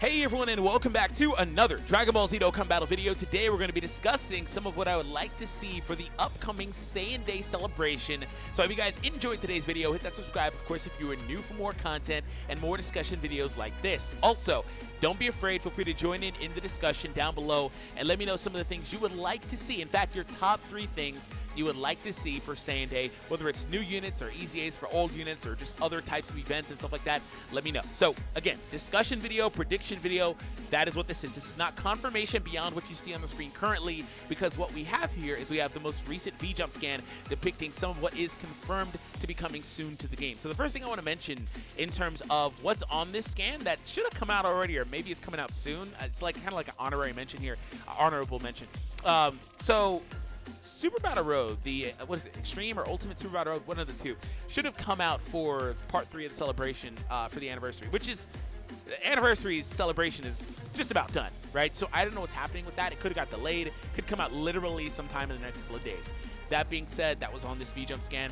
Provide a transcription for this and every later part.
Hey everyone, and welcome back to another Dragon Ball Z Dokkan Battle video. Today we're going to be discussing some of what I would like to see for the upcoming Saiyan Day celebration. So if you guys enjoyed today's video, hit that subscribe, of course, if you are new for more content and more discussion videos like this. Also, don't be afraid, feel free to join in the discussion down below and let me know some of the things you would like to see. In fact, your top 3 things you would like to see for Saiyan Day, whether it's new units or easy A's for old units or just other types of events and stuff like that, let me know. So again, discussion video, prediction video, that is what this is. This is not confirmation beyond what you see on the screen currently, because what we have here is we have the most recent V-Jump scan depicting some of what is confirmed to be coming soon to the game. So the first thing I want to mention in terms of what's on this scan that should have come out already, or maybe it's coming out soon, it's like kind of like an honorary mention here, honorable mention. So Super Battle Road, the what is it, Extreme or Ultimate Super Battle Road, one of the two, should have come out for part 3 of the celebration for the anniversary, which is, the anniversary celebration is just about done, right? So I don't know what's happening with that. It could have got delayed. It could come out literally sometime in the next couple of days. That being said, that was on this V-Jump scan.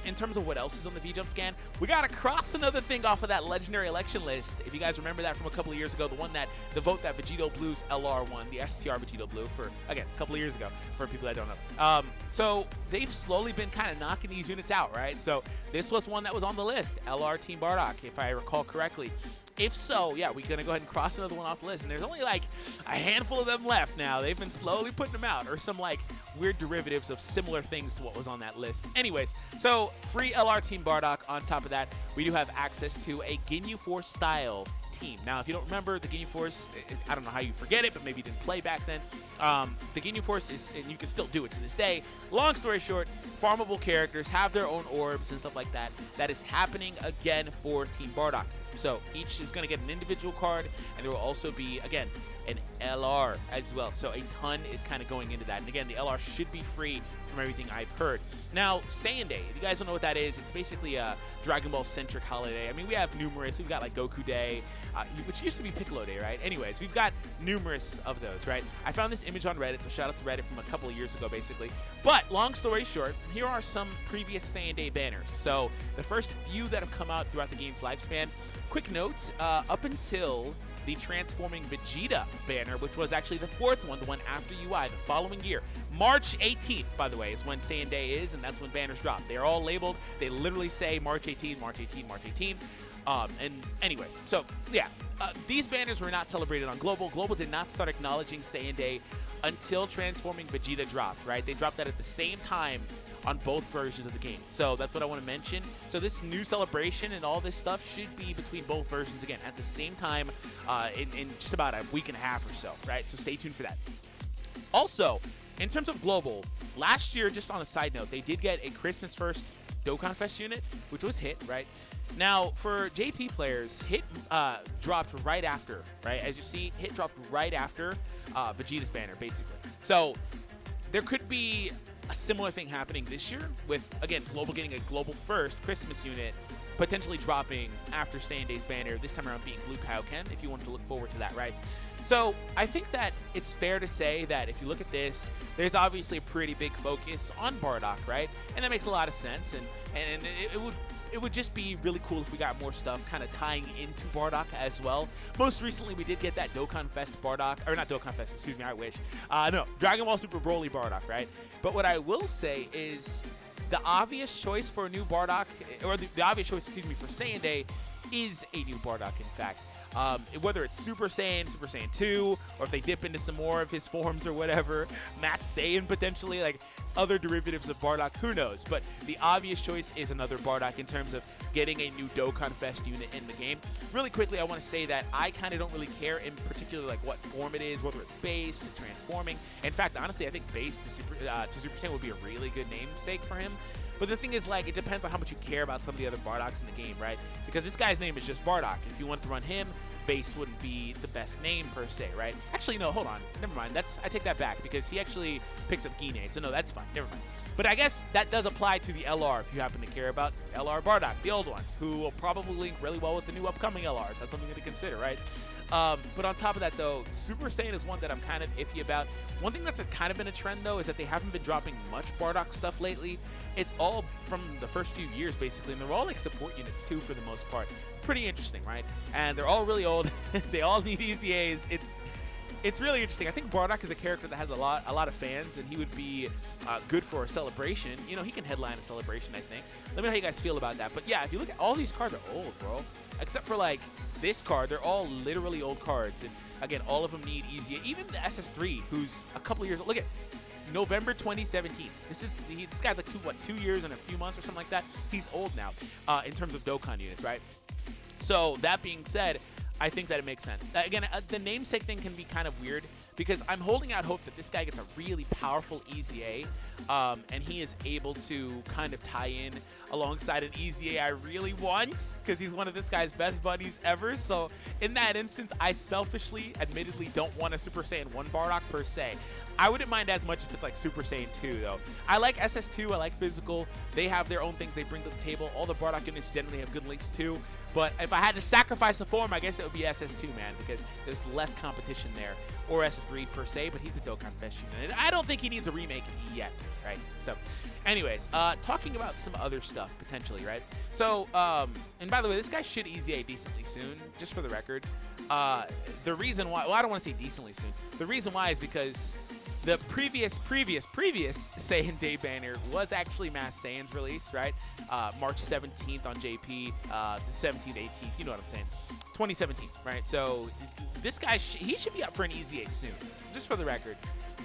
In terms of what else is on the V-Jump scan, we got to cross another thing off of that legendary election list. If you guys remember that from a couple of years ago, the vote that Vegito Blue's LR won, the STR Vegito Blue, for, again, a couple of years ago, for people that don't know. So they've slowly been kind of knocking these units out, right? So this was one that was on the list, LR Team Bardock, if I recall correctly. If so, yeah, we're going to go ahead and cross another one off the list. And there's only like a handful of them left now. They've been slowly putting them out, or some like weird derivatives of similar things to what was on that list. Anyways, so free LR Team Bardock. On top of that, we do have access to a Ginyu Force style team. Now, if you don't remember the Ginyu Force, I don't know how you forget it, but maybe you didn't play back then. The Ginyu Force is, and you can still do it to this day. Long story short, farmable characters have their own orbs and stuff like that. That is happening again for Team Bardock. So each is going to get an individual card, and there will also be, again, an LR as well. So a ton is kind of going into that. And again, the LR should be free from everything I've heard. Now, Saiyan Day, if you guys don't know what that is, it's basically a Dragon Ball centric holiday. I mean, we have numerous. We've got like Goku Day, which used to be Piccolo Day, right? Anyways, we've got numerous of those, right? I found this image on Reddit, so shout out to Reddit, from a couple of years ago, basically. But long story short, here are some previous Saiyan Day banners. So the first few that have come out throughout the game's lifespan. Quick note, up until the Transforming Vegeta banner, which was actually the 4th one, the one after UI, the following year. March 18th, by the way, is when Saiyan Day is, and that's when banners drop. They're all labeled. They literally say March 18, March 18, March 18. And anyways, so yeah, these banners were not celebrated on Global. Global did not start acknowledging Saiyan Day until Transforming Vegeta dropped, right? They dropped that at the same time on both versions of the game. So that's what I want to mention. So this new celebration and all this stuff should be between both versions, again, at the same time in just about a week and a half or so, right? So stay tuned for that. Also, in terms of Global, last year, just on a side note, they did get a Christmas 1st Dokkan Fest unit, which was Hit, right? Now, for JP players, Hit dropped right after, right? As you see, Hit dropped right after Vegeta's banner, basically. So there could be a similar thing happening this year with, again, Global getting a Global 1st Christmas unit, potentially dropping after Saiyan Day's banner, this time around being Blue Kaioken, if you want to look forward to that, right? So I think that it's fair to say that if you look at this, there's obviously a pretty big focus on Bardock, right? And that makes a lot of sense, and it would just be really cool if we got more stuff kind of tying into Bardock as well. Most recently, we did get that Dokkan Fest Bardock, or not Dokkan Fest, excuse me, I wish. No, Dragon Ball Super Broly Bardock, right? But what I will say is the obvious choice for a new Bardock, or the obvious choice, excuse me, for Saiyan Day is a new Bardock, in fact. Whether it's Super Saiyan 2, or if they dip into some more of his forms or whatever, Mass Saiyan potentially, like other derivatives of Bardock, who knows? But the obvious choice is another Bardock in terms of getting a new Dokkan Fest unit in the game. Really quickly, I want to say that I kind of don't really care in particular like what form it is, whether it's base to transforming. In fact, honestly, I think base to Super Saiyan would be a really good namesake for him. But the thing is, like, it depends on how much you care about some of the other Bardocks in the game, right? Because this guy's name is just Bardock. If you want to run him, base wouldn't be the best name per se, right? Actually, no, hold on. Never mind. I take that back because he actually picks up Gine. So no, that's fine. Never mind. But I guess that does apply to the LR if you happen to care about LR Bardock, the old one, who will probably link really well with the new upcoming LRs. That's something to consider, right? But on top of that, though, Super Saiyan is one that I'm kind of iffy about. One thing that's kind of been a trend, though, is that they haven't been dropping much Bardock stuff lately. It's all from the first few years, basically, and they're all like support units, too, for the most part. Pretty interesting, right? And they're all really old. They all need EZAs. It's really interesting. I think Bardock is a character that has a lot of fans, and he would be good for a celebration. You know, he can headline a celebration, I think. Let me know how you guys feel about that. But yeah, if you look at all these cards are old, bro. Except for like this card, they're all literally old cards. And again, all of them need EZA. Even the SS3, who's a couple of years old. Look at November 2017. This guy's like 2 years and a few months or something like that. He's old now in terms of Dokkan units, right? So that being said, I think that it makes sense. Again, the namesake thing can be kind of weird because I'm holding out hope that this guy gets a really powerful EZA and he is able to kind of tie in alongside an EZA I really want because he's one of this guy's best buddies ever. So in that instance, I selfishly, admittedly, don't want a Super Saiyan 1 Bardock per se. I wouldn't mind as much if it's like Super Saiyan 2, though. I like SS2. I like Physical. They have their own things they bring to the table. All the Bardock units generally have good links, too. But if I had to sacrifice a form, I guess it would be SS2, man, because there's less competition there. Or SS3 per se, but he's a Dokkan Fest unit. And I don't think he needs a remake yet, right? So, anyways, talking about some other stuff, potentially, right? So, and by the way, this guy should EZA decently soon, just for the record. The reason why, well, I don't want to say decently soon. The reason why is because the previous Saiyan Day banner was actually Mass Saiyan's release, right? March 17th on JP, 17th, 18th, you know what I'm saying. 2017, right? So this guy, he should be up for an EZA soon, just for the record.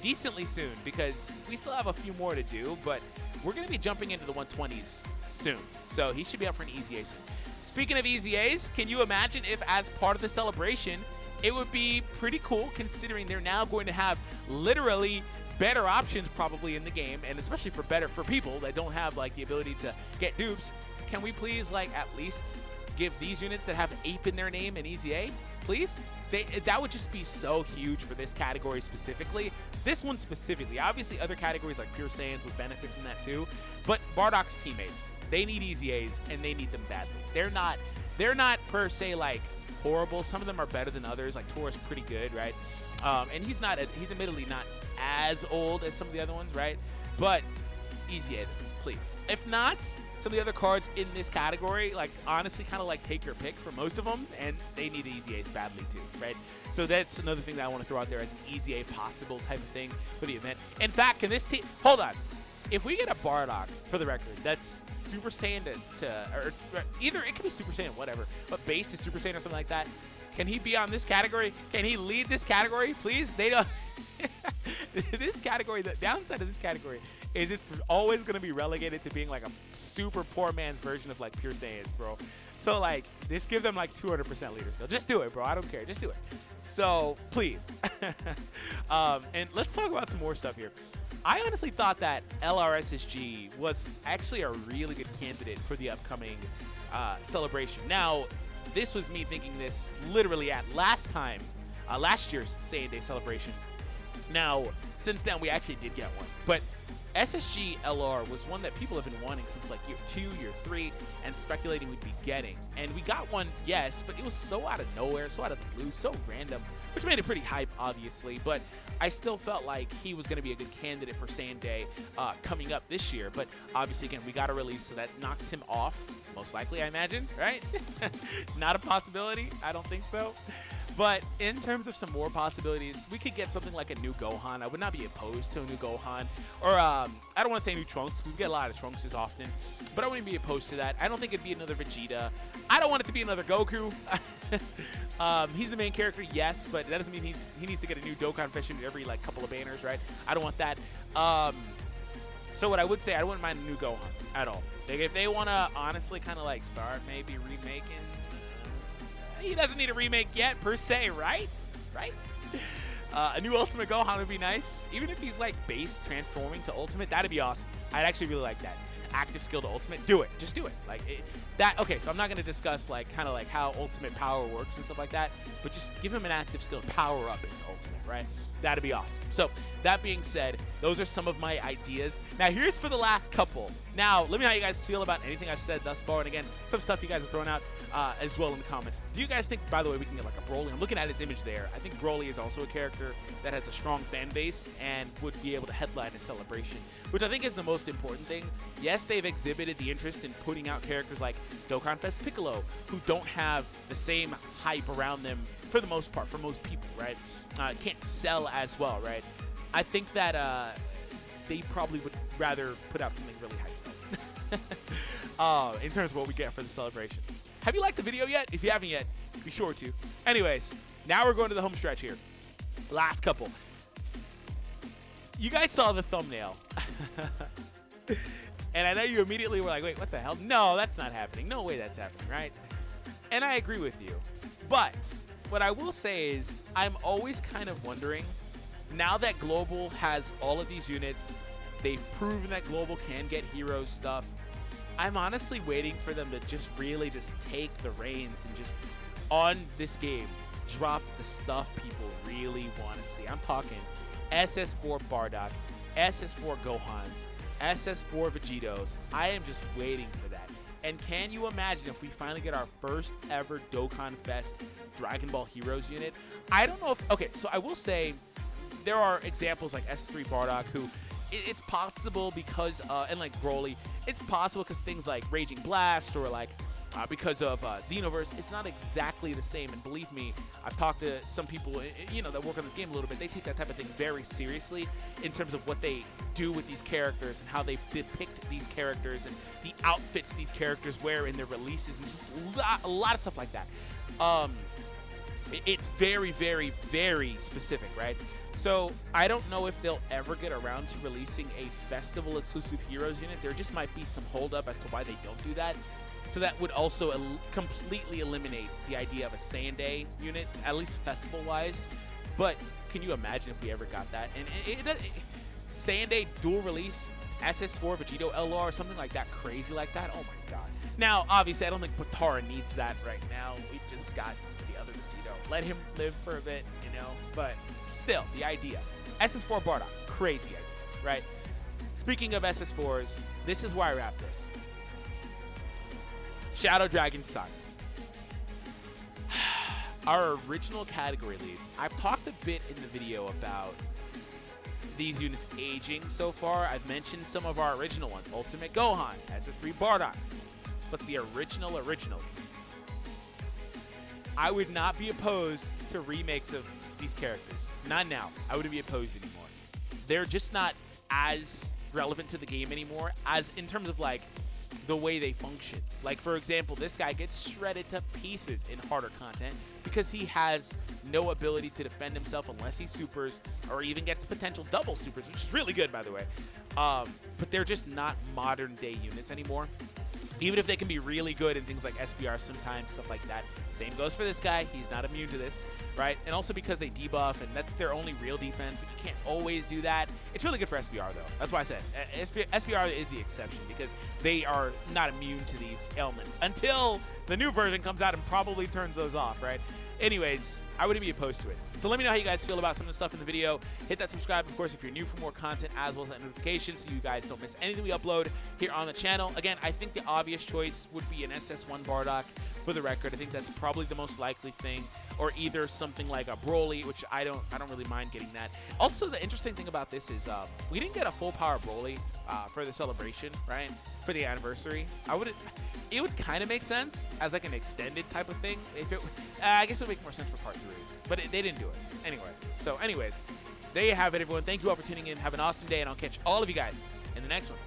Decently soon, because we still have a few more to do, but we're going to be jumping into the 120s soon. So he should be up for an EZA soon. Speaking of EZAs, can you imagine if as part of the celebration, it would be pretty cool considering they're now going to have literally better options probably in the game, and especially for people that don't have like the ability to get dupes. Can we please like at least give these units that have ape in their name an EZA, please? That would just be so huge for this category specifically. This one specifically. Obviously other categories like Pure Saiyans would benefit from that too, but Bardock's teammates, they need EZAs and they need them badly. They're not per se like horrible. Some of them are better than others. Like Tor's pretty good, right? And he's admittedly not as old as some of the other ones, right? But EZA them, please. If not, some of the other cards in this category, like honestly, kind of like take your pick for most of them, and they need EZAs badly too, right? So that's another thing that I want to throw out there as an EZA possible type of thing for the event. In fact, can this team, hold on, if we get a Bardock, for the record, that's Super Saiyan or either it could be Super Saiyan, whatever, but base to Super Saiyan or something like that, can he be on this category? Can he lead this category, please? They don't. This category, the downside of this category is it's always going to be relegated to being like a super poor man's version of like Pure Saiyans, bro. So like, just give them like 200% leadership. Just do it, bro. I don't care. Just do it. So please. And let's talk about some more stuff here. I honestly thought that LRSSG was actually a really good candidate for the upcoming celebration. Now, this was me thinking this literally at last year's Saiyan Day celebration. Now, since then, we actually did get one. But SSG LR was one that people have been wanting since like year 2, year 3, and speculating we'd be getting. And we got one, yes, but it was so out of nowhere, so out of the blue, so random, which made it pretty hype, obviously. But I still felt like he was going to be a good candidate for Saiyan Day coming up this year. But obviously, again, we got a release, so that knocks him off, most likely, I imagine, right? Not a possibility. I don't think so. But in terms of some more possibilities, we could get something like a new Gohan. I would not be opposed to a new Gohan. Or, I don't want to say new Trunks, because we get a lot of Trunkses often. But I wouldn't be opposed to that. I don't think it'd be another Vegeta. I don't want it to be another Goku. He's the main character, yes, but that doesn't mean he needs to get a new Dokkan Fest every like couple of banners, right? I don't want that. So what I would say, I wouldn't mind a new Gohan at all. Like, if they want to honestly kind of like start maybe remaking, he doesn't need a remake yet per se, right? Right? A new Ultimate Gohan would be nice. Even if he's like base transforming to Ultimate, that'd be awesome. I'd actually really like that. Active skill to Ultimate, do it. Just do it. Like that. Okay, so I'm not going to discuss like kind of like how Ultimate power works and stuff like that, but just give him an active skill to power up into Ultimate, right? That'd be awesome. So that being said, Those are some of my ideas. Now, here's for the last couple. Now, let me know how you guys feel about anything I've said thus far. And again, some stuff you guys have thrown out as well in the comments. Do you guys think, by the way, we can get like a Broly? I'm looking at his image there. I think Broly is also a character that has a strong fan base and would be able to headline a celebration, which I think is the most important thing. Yes, they've exhibited the interest in putting out characters like Dokkan Fest Piccolo, who don't have the same hype around them for the most part, for most people, right? Can't sell as well, right? I think that they probably would rather put out something really hype in terms of what we get for the celebration. Have you liked the video yet? If you haven't yet, be sure to. Anyways, now we're going to the home stretch here. Last couple. You guys saw the thumbnail. And I know you immediately were like, wait, what the hell? No, that's not happening. No way that's happening, right? And I agree with you. But what I will say is I'm always kind of wondering, now that Global has all of these units, they've proven that Global can get heroes stuff, I'm honestly waiting for them to just really just take the reins and just, on this game, drop the stuff people really want to see. I'm talking SS4 Bardock, SS4 Gohans, SS4 Vegetos. I am just waiting for that. And can you imagine if we finally get our first ever Dokkan Fest Dragon Ball Heroes unit? I don't know if, okay, so I will say there are examples like S3 Bardock who it's possible because, and like Broly, it's possible because things like Raging Blast or like because of Xenoverse, it's not exactly the same. And believe me, I've talked to some people, you know, that work on this game a little bit. They take that type of thing very seriously in terms of what they do with these characters and how they depict these characters and the outfits these characters wear in their releases and just a lot of stuff like that. It's very, very, very specific, right? So I don't know if they'll ever get around to releasing a festival exclusive Heroes unit. There just might be some holdup as to why they don't do that. So that would also completely eliminate the idea of a Saiyan Day unit, at least festival-wise. But can you imagine if we ever got that? And Saiyan Day dual release, SS4 Vegito LR, or something like that, crazy like that? Oh my god. Now, obviously, I don't think Potara needs that right now. We just got the other Vegito. Let him live for a bit, you know? But still, the idea. SS4 Bardock, crazy idea, right? Speaking of SS4s, this is why I wrap this. Shadow Dragon Sun. Our original category leads. I've talked a bit in the video about these units aging so far. I've mentioned some of our original ones. Ultimate Gohan, SS3 Bardock. But the originals. I would not be opposed to remakes of these characters. Not now. I wouldn't be opposed anymore. They're just not as relevant to the game anymore as in terms of like the way they function. Like, for example, this guy gets shredded to pieces in harder content because he has no ability to defend himself unless he supers or even gets potential double supers, which is really good, by the way. But they're just not modern day units anymore. Even if they can be really good in things like SBR sometimes, stuff like that. Same goes for this guy. He's not immune to this, right? And also because they debuff, and that's their only real defense, but you can't always do that. It's really good for SBR, though. That's why I said SBR is the exception, because they are not immune to these ailments until the new version comes out and probably turns those off, right? Anyways, I wouldn't be opposed to it. So let me know how you guys feel about some of the stuff in the video. Hit that subscribe, of course, if you're new for more content, as well as that notification so you guys don't miss anything we upload here on the channel. Again, I think the obvious choice would be an SS1 Bardock for the record. I think that's probably the most likely thing, or either something like a Broly, which I don't really mind getting that. Also, the interesting thing about this is we didn't get a full power Broly for the celebration, right? For the anniversary. It would kind of make sense as like an extended type of thing. If it, I guess it would make more sense for part 3, but they didn't do it. Anyways, there you have it, everyone. Thank you all for tuning in. Have an awesome day, and I'll catch all of you guys in the next one.